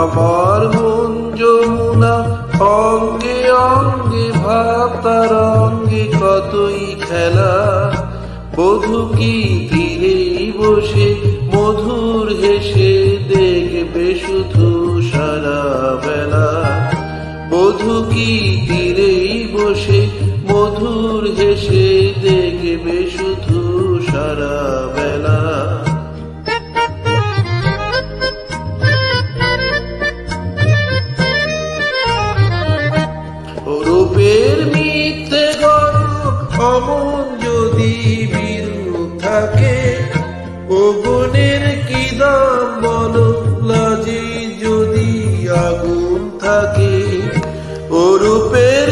আমার মন যমুনা, অঙ্গে অঙ্গে ভাব তার অঙ্গে কতই খেলা। বধূ কি তীরেই বসে মধুর হেসে দেখবে শুধু সারা বেলা। বধূ কি তীরেই বসে মধুর হেসে দেখবে শুধু সারা বেলা। রূপের মিথ্যে গর্ব অমন যদি বিরূপ থাকে, ও গুণের কি দাম বলো, লাজে যদি আগুন থাকে। ও রূপের